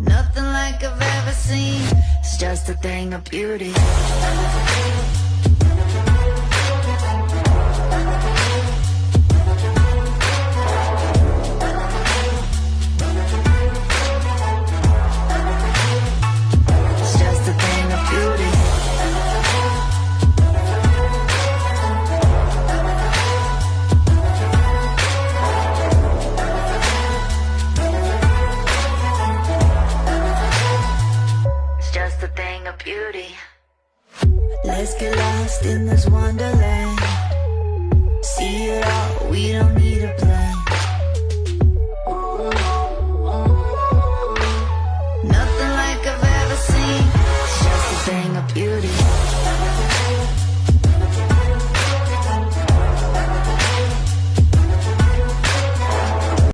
Nothing like I've ever seen. It's just a thing of beauty. Let's get lost in this wonderland.